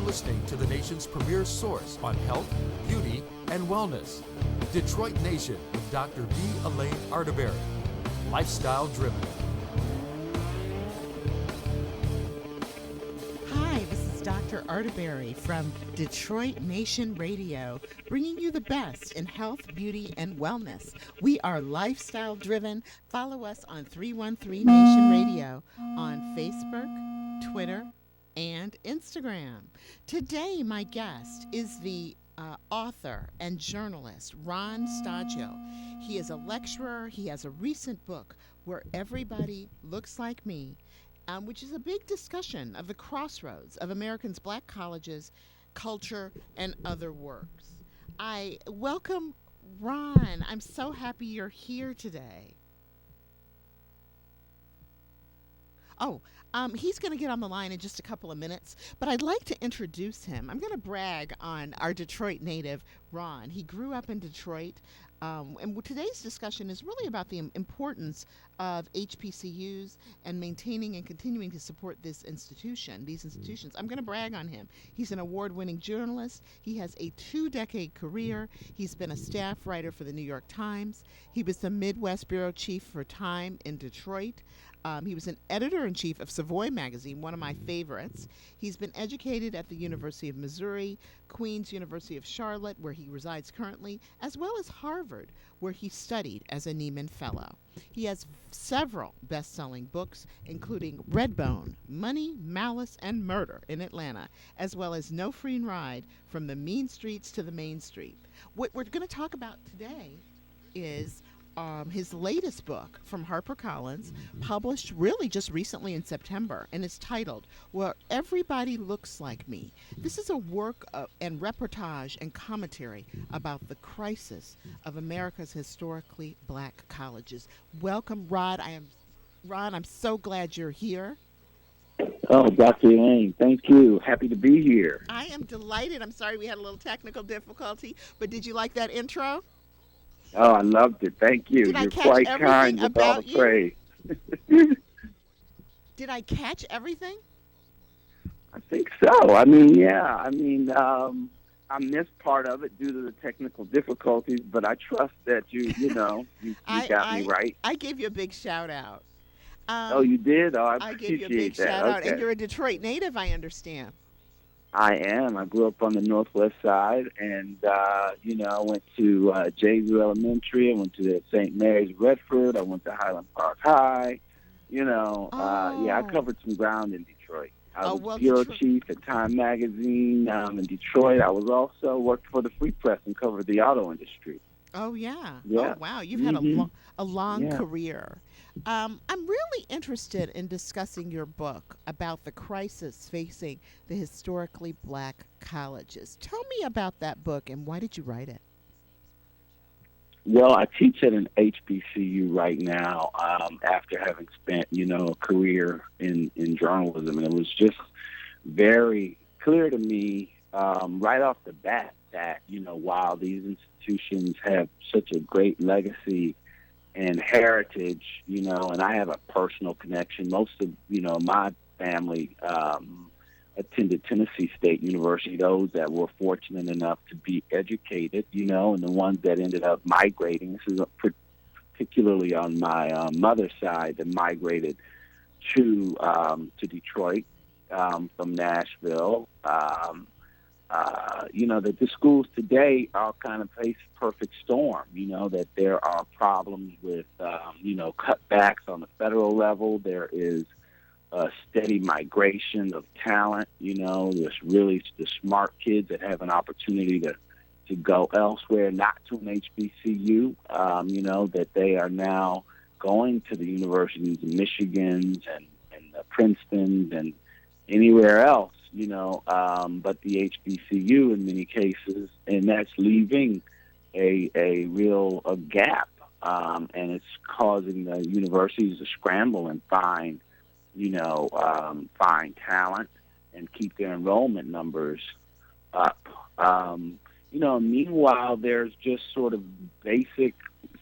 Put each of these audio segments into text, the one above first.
listening to the nation's premier source on health, beauty, and wellness. Detroit Nation with Dr. B. Elaine Arterberry. Lifestyle Driven. Hi, this is Dr. Arterberry from Detroit Nation Radio, bringing you the best in health, beauty, and wellness. We are lifestyle driven. Follow us on 313 Nation Radio on Facebook, Twitter, and Instagram. Today, my guest is the author and journalist Ron Stodghill. He is a lecturer. He has a recent book, Where Everybody Looks Like Me, which is a big discussion of the crossroads of Americans' black colleges, culture, and other works. I welcome Ron. I'm so happy you're here today. He's going to get on the line in just a couple of minutes, but I'd like to introduce him. I'm going to brag on our Detroit native, Ron. He grew up in Detroit, and today's discussion is really about the importance of HBCUs and maintaining and continuing to support these institutions. I'm going to brag on him. He's an award-winning journalist. He has a 2-decade career. He's been a staff writer for the New York Times. He was the Midwest bureau chief for Time in Detroit. He was an editor-in-chief of Savoy magazine, one of my favorites. He's been educated at the University of Missouri, Queen's University of Charlotte, where he resides currently, as well as Harvard, where he studied as a Nieman Fellow. He has several best-selling books, including Redbone, Money, Malice, and Murder in Atlanta, as well as No Free Ride, From the Mean Streets to the Main Street. What we're going to talk about today is his latest book from HarperCollins, published really just recently in September, and it's titled, Where Everybody Looks Like Me. This is a work and reportage and commentary about the crisis of America's historically black colleges. Welcome, Ron. I'm so glad you're here. Oh, Dr. Elaine, thank you. Happy to be here. I am delighted. I'm sorry we had a little technical difficulty, but did you like that intro? Oh, I loved it. Thank you. Did You're quite kind with all the praise. Did I catch everything? I think so. I missed part of it due to the technical difficulties, but I trust that you got me right. I gave you a big shout out. Oh, you did? Oh, I gave you a appreciate big that. shout out, Okay. and you're a Detroit native, I understand. I am. I grew up on the northwest side, and I went to Janesville Elementary. I went to St. Mary's Redford. I went to Highland Park High. I covered some ground in Detroit. I was bureau chief at Time Magazine in Detroit. I was also worked for the Free Press and covered the auto industry. Oh, yeah. Yeah. Oh, wow. You've had a long career. I'm really interested in discussing your book about the crisis facing the historically black colleges. Tell me about that book and why did you write it? Well, I teach at an HBCU right now after having spent, a career in journalism. And it was just very clear to me right off the bat that, while these institutions have such a great legacy and heritage, and I have a personal connection. Most of, my family attended Tennessee State University, those that were fortunate enough to be educated, and the ones that ended up migrating. This is particularly on my mother's side that migrated to Detroit from Nashville. That the schools today are kind of face perfect storm, that there are problems with, cutbacks on the federal level. There is a steady migration of talent, there's really the smart kids that have an opportunity to go elsewhere, not to an HBCU, that they are now going to the universities of Michigans and Princetons and anywhere else. But the HBCU in many cases, and that's leaving a real gap, and it's causing the universities to scramble and find talent and keep their enrollment numbers up. Meanwhile, there's just sort of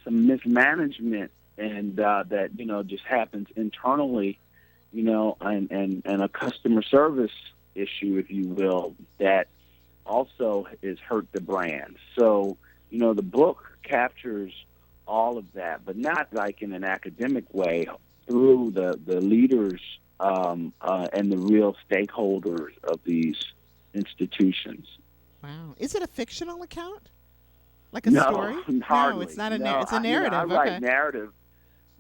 some mismanagement, and that just happens internally, and a customer service issue, if you will, that also has hurt the brand. So, the book captures all of that, but not like in an academic way, through the leaders and the real stakeholders of these institutions. Wow. Is it a fictional account? Like a No, story? No, it's hardly. not a No, it's a I narrative. write Okay. narrative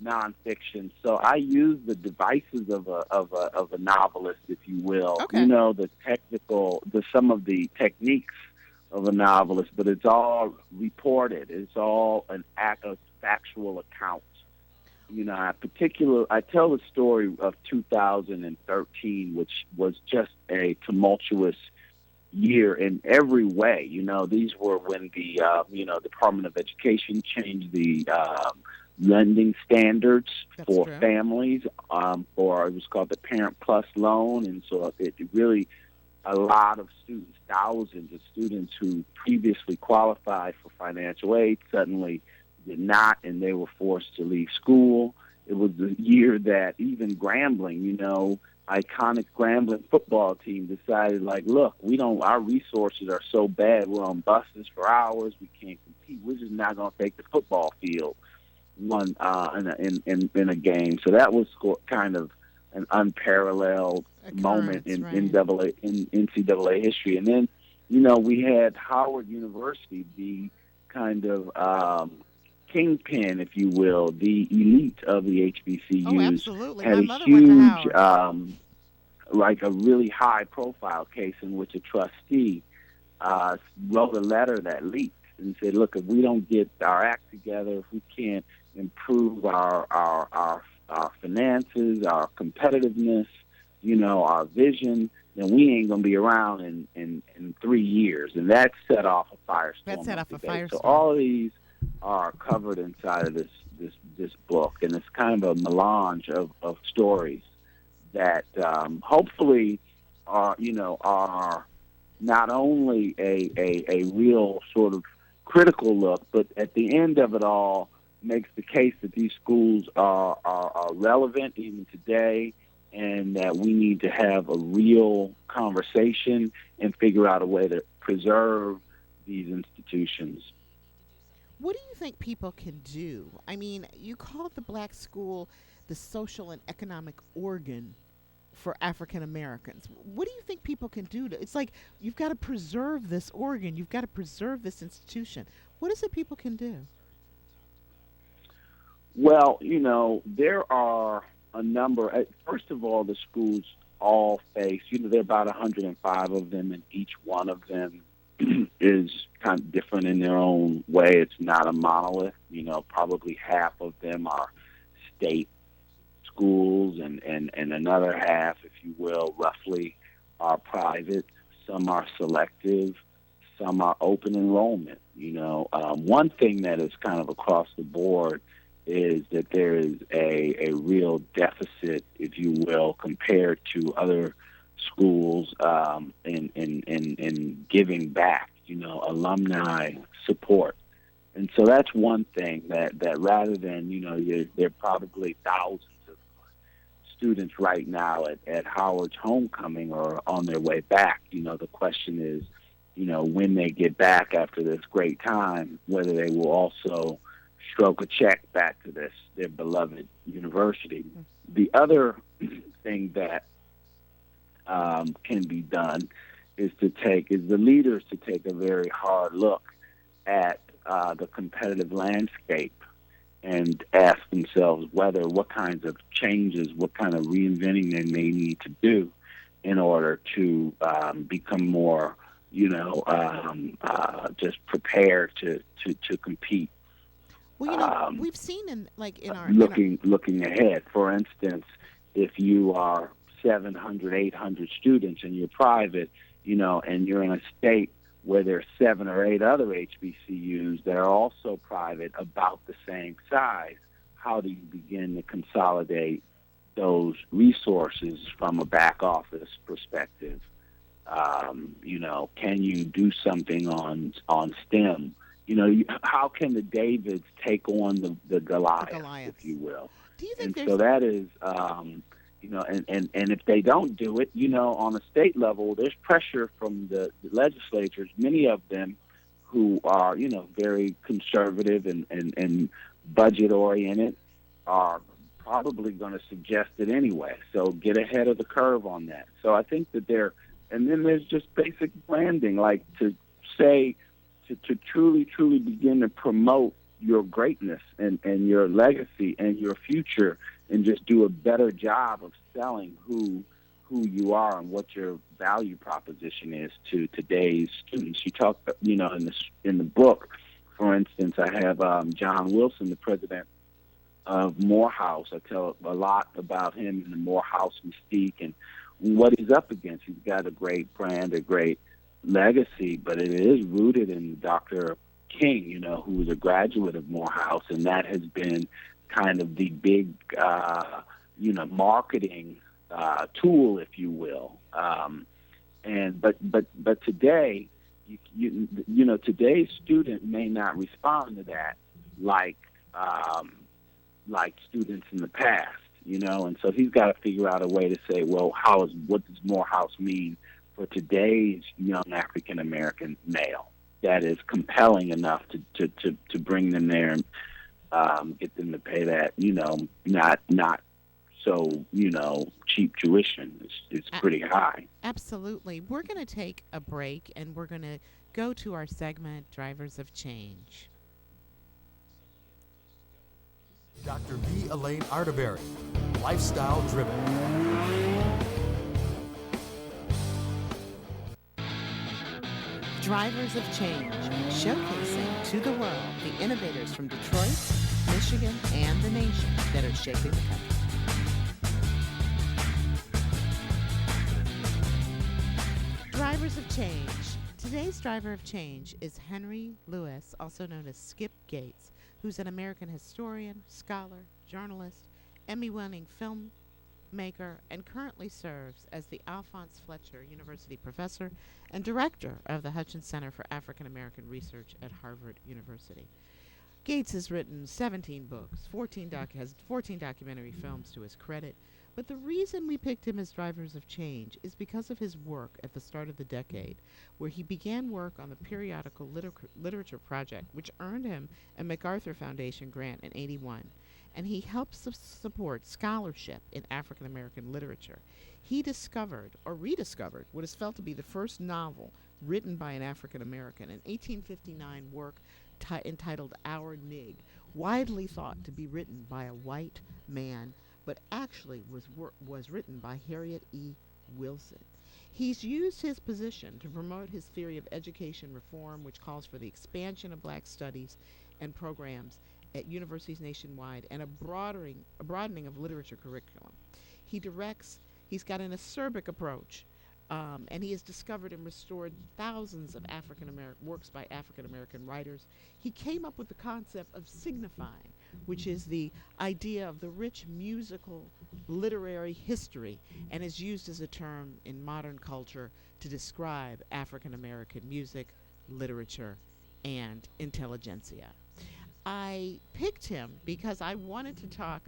nonfiction, so I use the devices of a novelist, if you will. Okay. The technical, some of the techniques of a novelist, but it's all reported. It's all an factual account. I tell the story of 2013, which was just a tumultuous year in every way. These were when the Department of Education changed the lending standards That's for true. families, for it was called the Parent Plus loan, and so it really, a lot of students, thousands of students who previously qualified for financial aid suddenly did not, and they were forced to leave school. It was the year that even Grambling, iconic Grambling football team, decided, like, look, our resources are so bad, we're on buses for hours, we can't compete, we're just not going to take the football field in a game. So that was kind of an unparalleled moment Occurrence, in right. NCAA history. And then, we had Howard University, the kind of kingpin, if you will, the elite of the Oh, HBCUs, absolutely. had My a mother went to huge, Howard. like a really high-profile case in which a trustee wrote a letter that leaked and said, look, if we don't get our act together, if we can't improve our finances, our competitiveness, our vision, then we ain't going to be around in 3 years. And that set off a That firestorm set of off a debate. So firestorm. all of these are covered inside of this book, and it's kind of a melange of stories that hopefully are not only a real sort of critical look, but at the end of it all makes the case that these schools are relevant even today, and that we need to have a real conversation and figure out a way to preserve these institutions. What do you think people can do? I mean, you call the black school the social and economic organ for African Americans. What do you think people can do to? It's like you've got to preserve this organ. You've got to preserve this institution. What is it people can do? Well, there are a number. First of all, the schools all face, there are about 105 of them, and each one of them is kind of different in their own way. It's not a monolith. Probably half of them are state schools, and another half, if you will, roughly, are private. Some are selective. Some are open enrollment. One thing that is kind of across the board is that there is a real deficit, if you will, compared to other schools in giving back, alumni support. And so that's one thing that rather than, there are probably thousands of students right now at Howard's homecoming or on their way back. The question is, when they get back after this great time, whether they will also stroke a check back to their beloved university. The other thing that can be done is the leaders to take a very hard look at the competitive landscape and ask themselves what kinds of changes, what kind of reinventing they may need to do in order to become more, just prepared to compete. Well, we've seen in our Looking ahead. For instance, if you are 700, 800 students and you're private, and you're in a state where there are 7 or 8 other HBCUs that are also private about the same size, how do you begin to consolidate those resources from a back office perspective? Can you do something on STEM? How can the Davids take on the the Goliath, if Goliaths. you will? Do you think And there's so that is, And if they don't do it, on a state level, there's pressure from the legislatures, many of them who are, very conservative and budget oriented, are probably going to suggest it anyway. So get ahead of the curve on that. So I think that and then there's just basic branding, like to say, to truly, truly begin to promote your greatness and your legacy and your future, and just do a better job of selling who you are and what your value proposition is to today's students. You talk, in the book, for instance, I have John Wilson, the president of Morehouse. I tell a lot about him and the Morehouse mystique and what he's up against. He's got a great brand, a great legacy, but it is rooted in Dr. King, who was a graduate of Morehouse, and that has been kind of the big, marketing tool, if you will. But today, today's student may not respond to that like students in the past, and so he's got to figure out a way to say, well, what does Morehouse mean for today's young African American male that is compelling enough to bring them there and get them to pay that, not so, cheap tuition. It's pretty high. Absolutely. We're going to take a break, and we're going to go to our segment, Drivers of Change. Dr. B. Elaine Arterberry, lifestyle driven. Drivers of Change, showcasing to the world the innovators from Detroit, Michigan, and the nation that are shaping the country. Drivers of Change. Today's driver of change is Henry Lewis, also known as Skip Gates, who's an American historian, scholar, journalist, Emmy-winning filmmaker, and currently serves as the Alphonse Fletcher University professor and director of the Hutchins Center for African American Research at Harvard University. Gates has written 17 books, has 14 documentary films to his credit, but the reason we picked him as Drivers of Change is because of his work at the start of the decade, where he began work on the periodical literature project, which earned him a MacArthur Foundation grant in '81, and he helps support scholarship in African American literature. He discovered, or rediscovered, what is felt to be the first novel written by an African American, an 1859 work entitled Our Nig, widely thought to be written by a white man, but actually was written by Harriet E. Wilson. He's used his position to promote his theory of education reform, which calls for the expansion of black studies and programs at universities nationwide and a broadening of literature curriculum. He's got an acerbic approach, and he has discovered and restored thousands of works by African American writers. He came up with the concept of signifying, which is the idea of the rich musical literary history, and is used as a term in modern culture to describe African American music, literature, and intelligentsia. I picked him because I wanted to talk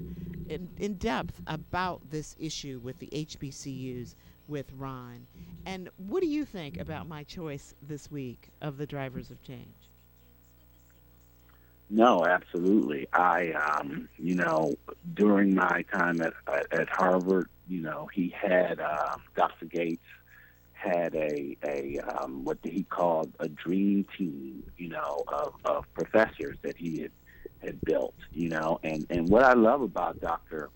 in depth about this issue with the HBCUs with Ron. And what do you think about my choice this week of the Drivers of Change? No, absolutely. During my time at Harvard, he had Dr. Gates had a what he called a dream team, of professors that he had built, and what I love about Dr.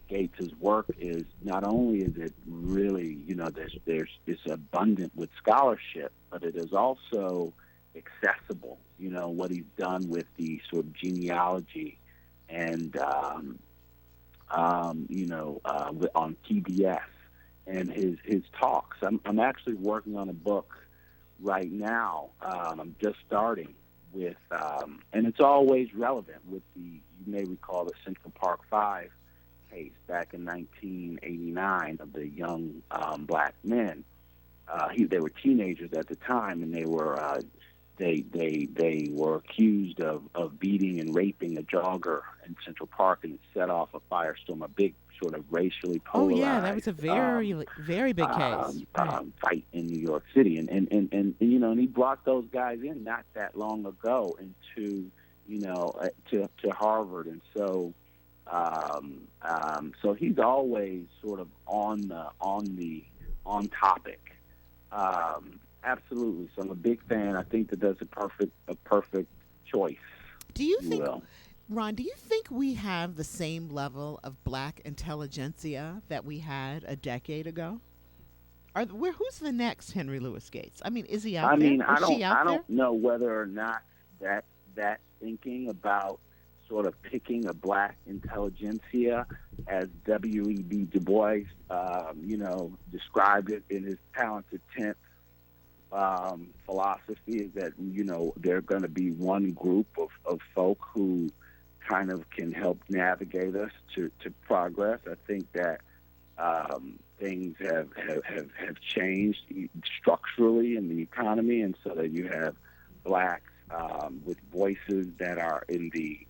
Gates's work is not only is it really, it's abundant with scholarship, but it is also accessible. What he's done with the sort of genealogy and on PBS and his talks. I'm actually working on a book right now. I'm just starting with, and it's always relevant with you may recall the Central Park 5 case back in 1989 of the young black men. They were teenagers at the time, and they were they were accused of beating and raping a jogger in Central Park, and it set off a firestorm, a big sort of racially Oh yeah, that was polarized a very big case. Right. fight in New York City, and and he brought those guys in not that long ago into to Harvard, and so he's always sort of on topic. Absolutely. So I'm a big fan. I think that that's a perfect choice. Do you If you think, will. Ron, do you think we have the same level of black intelligentsia that we had a decade ago? Who's the next Henry Louis Gates? I mean, is he I out there? mean, Is she I out there? don't know whether or not that thinking about sort of picking a black intelligentsia, as W.E.B. Du Bois, described it in his talented tenth philosophy, is that they're going to be one group of folk who kind of can help navigate us to progress. I think that things have changed structurally in the economy, and so that you have blacks with voices that are in the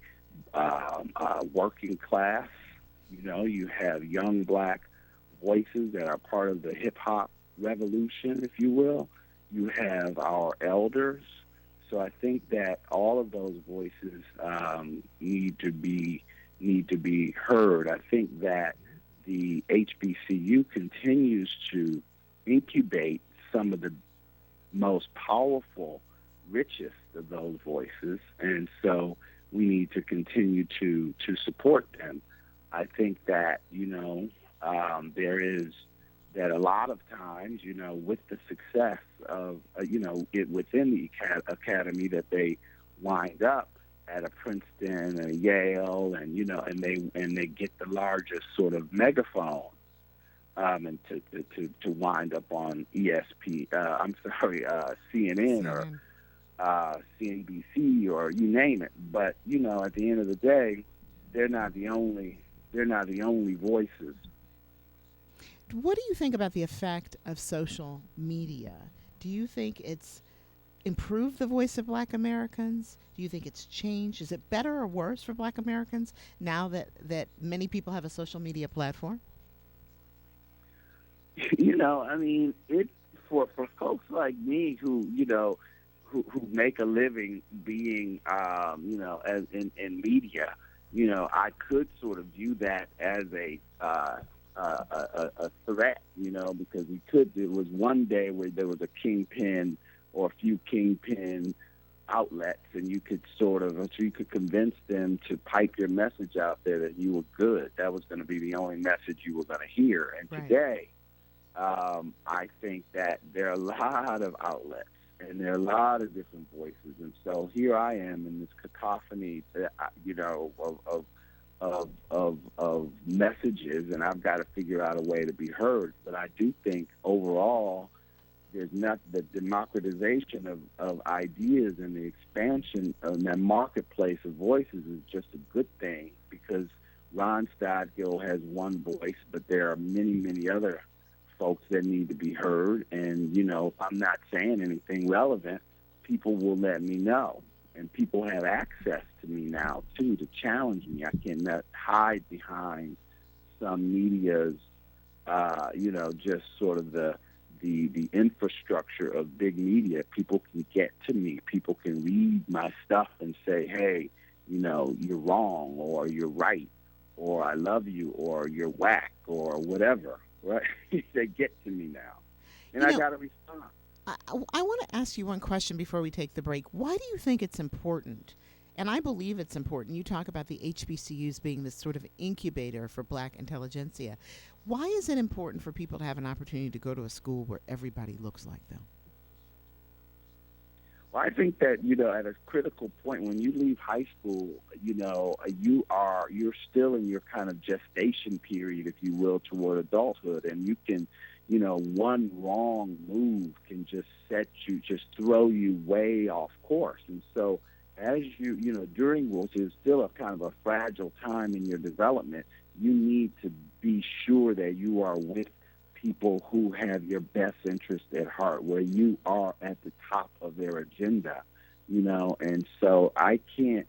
working class. You have young black voices that are part of the hip hop revolution, if you will. You have our elders. So I think that all of those voices need to be heard. I think that the HBCU continues to incubate some of the most powerful, richest of those voices, and so we need to continue to support them. I think that there is that a lot of times, with the success of it within the academy, that they wind up at a Princeton and a Yale, and they get the largest sort of megaphone, and to wind up on CNN or CNBC or you name it. But at the end of the day, they're not the only voices. What do you think about the effect of social media? Do you think it's improved the voice of black Americans? Do you think it's changed? Is it better or worse for black Americans now that many people have a social media platform? I mean, it for folks like me who make a living being as in media, I could sort of view that as a threat, because there was one day where there was a kingpin or a few kingpin outlets, and you could convince them to pipe your message out there that you were good. That was going to be the only message you were going to hear. And Right. today, I think that there are a lot of outlets and there are a lot of different voices, and so here I am in this cacophony, of messages, and I've got to figure out a way to be heard. But I do think overall, there's not the democratization of ideas and the expansion of that marketplace of voices is just a good thing, because Ron Stodghill has one voice, but there are many, many other folks that need to be heard. And, if I'm not saying anything relevant, people will let me know. And people have access to me now, too, to challenge me. I cannot hide behind some media's, just sort of the infrastructure of big media. People can get to me. People can read my stuff and say, hey, you're wrong, or you're right, or I love you, or you're whack, or whatever, right? They get to me now. And I got to respond. I want to ask you one question before we take the break. Why do you think it's important? And I believe it's important. You talk about the HBCUs being this sort of incubator for black intelligentsia. Why is it important for people to have an opportunity to go to a school where everybody looks like them? Well, I think that, at a critical point when you leave high school, you're still in your kind of gestation period, if you will, toward adulthood. And you can, one wrong move can just throw you way off course. And so as during which is still a kind of a fragile time in your development, you need to be sure that you are with people who have your best interest at heart, where you are at the top of their agenda. And so I can't,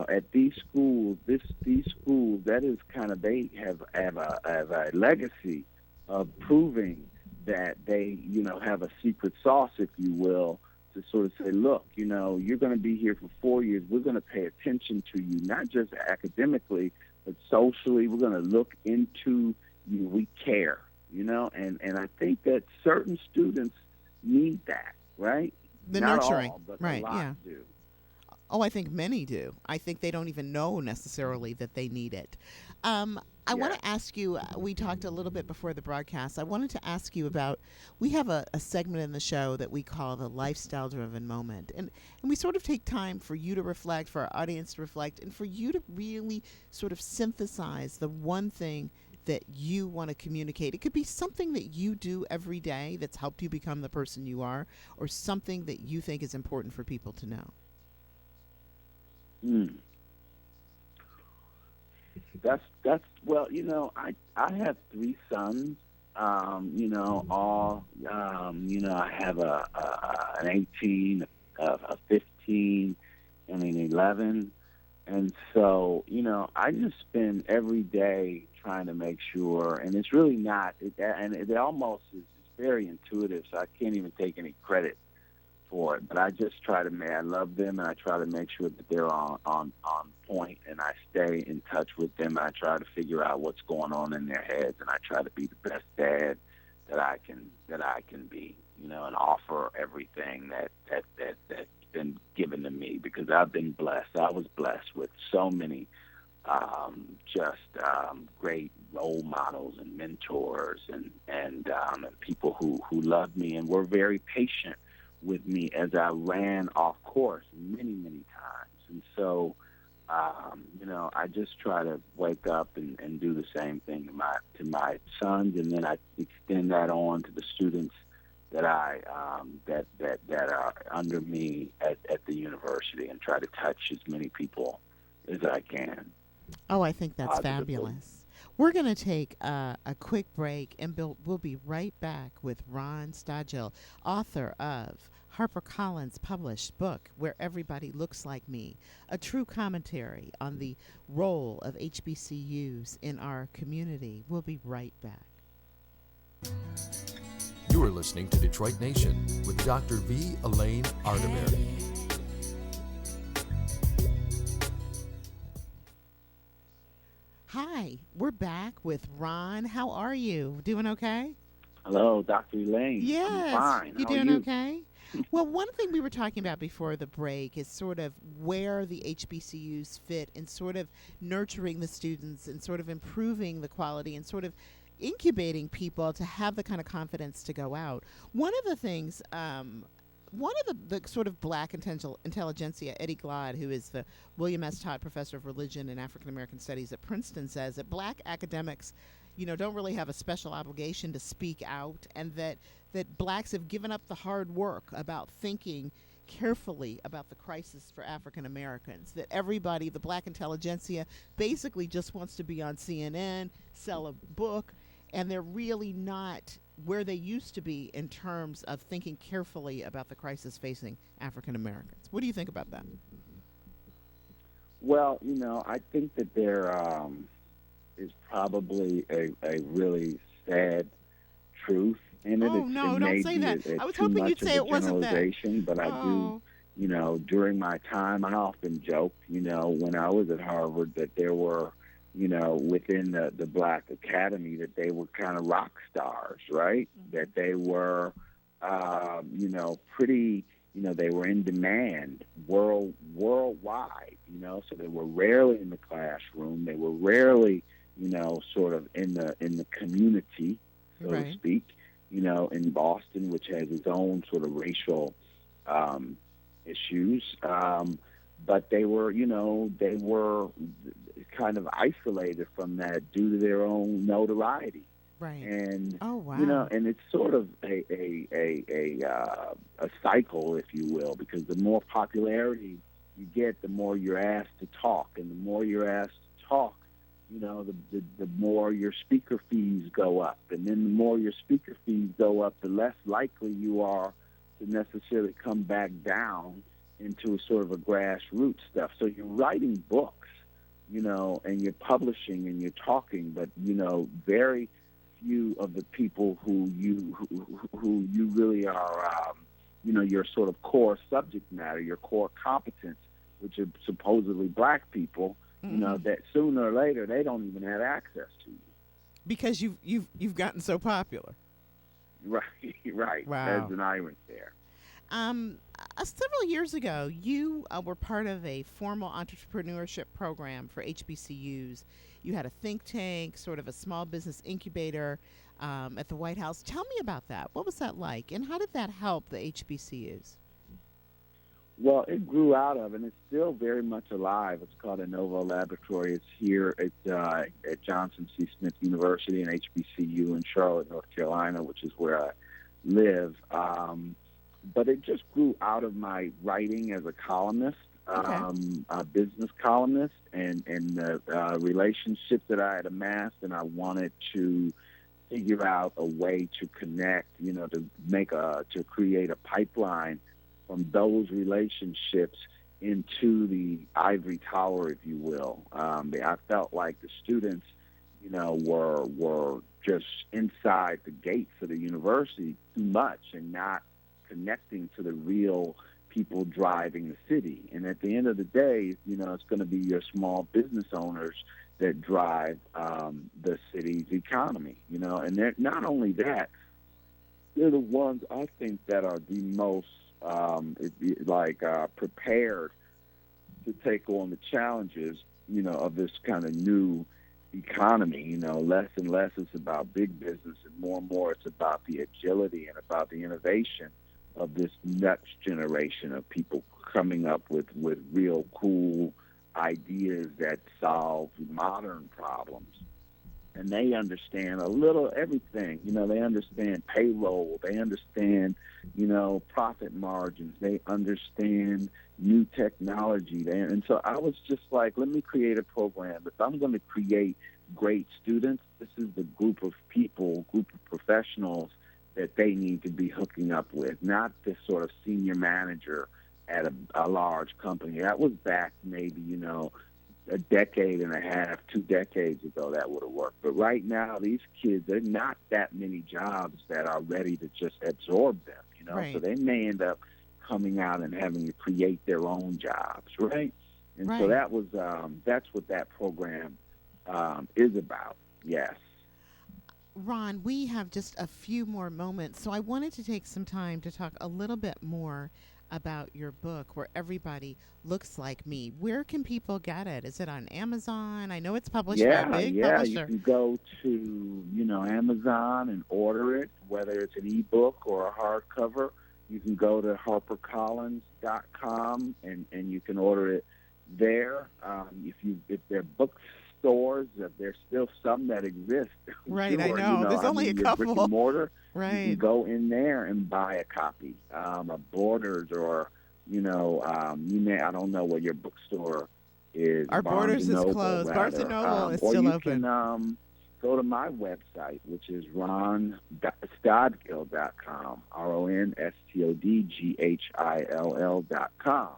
at these schools, these schools, that is kind of, they have a legacy of proving that they, have a secret sauce, if you will, to sort of say, look, you're going to be here for 4 years. We're going to pay attention to you, not just academically, but socially. We're going to look into you. We care, and I think that certain students need that, right? The Not nurturing, all, but right? a lot Yeah. do. Oh, I think many do. I think they don't even know necessarily that they need it. I want Yeah. to ask you, we talked a little bit before the broadcast. I wanted to ask you about, we have a segment in the show that we call the lifestyle driven moment. And we sort of take time for you to reflect, for our audience to reflect, and for you to really sort of synthesize the one thing that you want to communicate. It could be something that you do every day that's helped you become the person you are, or something that you think is important for people to know. Mm. That's well, I have three sons. I have an 18, a 15, and an 11, and so I just spend every day trying to make sure, and it's really not, and it almost is very intuitive, so I can't even take any credit for it. But I just try to I love them, and I try to make sure that they're on point, and I stay in touch with them. And I try to figure out what's going on in their heads, and I try to be the best dad that I can be, and offer everything that's been given to me, because I've been blessed. I was blessed with so many great role models and mentors and people who loved me and were very patient with me as I ran off course many, many times. And so, I just try to wake up and do the same thing to my sons, and then I extend that on to the students that that are under me at the university, and try to touch as many people as I can. Oh, I think that's Positively. fabulous. We're going to take a quick break, and we'll be right back with Ron Stodghill, author of HarperCollins published book, Where Everybody Looks Like Me, a true commentary on the role of HBCUs in our community. We'll be right back. You are listening to Detroit Nation with Dr. V. Elaine Arterberry. Hi, we're back with Ron. How are you? Doing okay? Hello, Dr. Elaine. Yes. I'm fine. You How are doing you? okay? Well, one thing we were talking about before the break is sort of where the HBCUs fit in sort of nurturing the students and sort of improving the quality and sort of incubating people to have the kind of confidence to go out. One of the things, one of the sort of black intelligentsia, Eddie Glod, who is the William S. Todd Professor of Religion and African American Studies at Princeton, says that black academics, don't really have a special obligation to speak out, and that blacks have given up the hard work about thinking carefully about the crisis for African Americans, that everybody, the black intelligentsia, basically just wants to be on CNN, sell a book, and they're really not where they used to be in terms of thinking carefully about the crisis facing African Americans. What do you think about that? Well, I think that there is probably a really sad truth in it. Oh, no, it don't may say be that. I was too hoping much you'd say of it a wasn't that. generalization, but I do, during my time, I often joke, when I was at Harvard, that there were, within the Black Academy, that they were kind of rock stars, right? Mm-hmm. That they were, pretty, they were in demand worldwide, so they were rarely in the classroom. They were rarely, sort of in the community, so right. to speak, in Boston, which has its own sort of racial issues. But they were kind of isolated from that due to their own notoriety. Right. And oh, wow. And it's sort of a cycle, if you will, because the more popularity you get, the more you're asked to talk, and the more you're asked to talk, the more your speaker fees go up, and then the more your speaker fees go up, the less likely you are to necessarily come back down into sort of a grassroots stuff. So you're writing books, and you're publishing and you're talking, but very few of the people who you really are, your sort of core subject matter, your core competence, which are supposedly black people, that sooner or later they don't even have access to you. Because you've gotten so popular. Right, right. Wow. There's an irony there. Several years ago, you were part of a formal entrepreneurship program for HBCUs. You had a think tank, sort of a small business incubator at the White House. Tell me about that. What was that like, and how did that help the HBCUs? Well, it grew out of, and it's still very much alive. It's called Innovo Laboratory. It's here at Johnson C. Smith University and HBCU in Charlotte, North Carolina, which is where I live. But it just grew out of my writing as a columnist, a business columnist, and the relationships that I had amassed, and I wanted to figure out a way to connect, to create a pipeline from those relationships into the ivory tower, if you will. I felt like the students, were just inside the gates of the university too much and not connecting to the real people driving the city. And at the end of the day, it's going to be your small business owners that drive the city's economy, and they're not only that, they're the ones I think that are the most prepared to take on the challenges, of this kind of new economy. Less and less it's about big business, and more it's about the agility and about the innovation of this next generation of people coming up with real cool ideas that solve modern problems. And they understand a little everything. They understand payroll. They understand, profit margins. They understand new technology. And so I was just like, let me create a program. If I'm going to create great students, this is the group of professionals that they need to be hooking up with, not this sort of senior manager at a large company. That was back maybe, a decade and a half, 2 decades ago, that would have worked. But right now, these kids, there are not that many jobs that are ready to just absorb them, Right. So they may end up coming out and having to create their own jobs, right? And Right. so that was, that's what that program is about, yes. Ron, we have just a few more moments, so I wanted to take some time to talk a little bit more about your book, Where Everybody Looks Like Me. Where can people get it? Is it on Amazon? I know it's published by a big publisher. You can go to, Amazon and order it, whether it's an ebook or a hardcover. You can go to harpercollins.com and you can order it there. If there are bookstores, there's still some that exist. Right, sure, I know. There's only a couple. Brick and mortar. Right. You can go in there and buy a copy of Borders or, I don't know what your bookstore is. Our Barnes Borders and is Noble, closed. Barnes and rather. Noble is or still you open. can go to my website, which is Stodghill.com, RONSTODGHILL.com.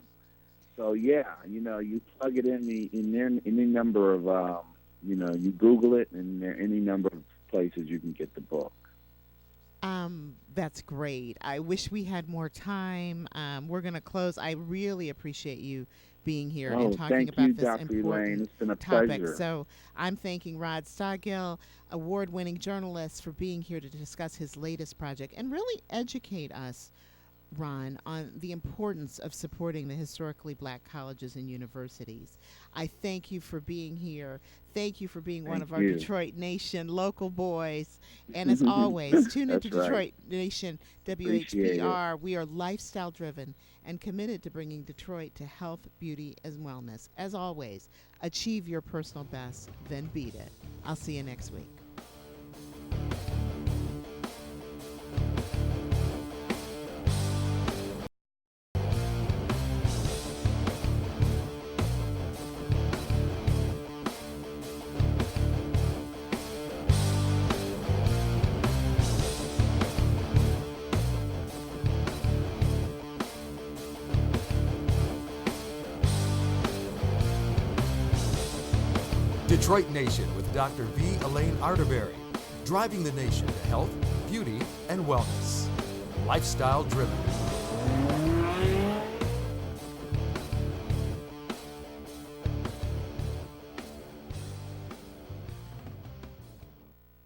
So you plug it in any number of you Google it, and there are any number of places you can get the book. That's great. I wish we had more time. We're going to close. I really appreciate you being here and talking about this Dr. important Elaine. It's been a topic. pleasure. So I'm thanking Rod Stodghill, award-winning journalist, for being here to discuss his latest project and really educate us, Ron, on the importance of supporting the historically black colleges and universities. I thank you for being here. Thank you for being one of our Detroit Nation local boys. And as always, tune into Detroit Nation WHPR. We are lifestyle driven and committed to bringing Detroit to health, beauty, and wellness. As always, achieve your personal best, then beat it. I'll see you next week. Detroit Nation with Dr. V. Elaine Arterberry, driving the nation to health, beauty, and wellness. Lifestyle driven.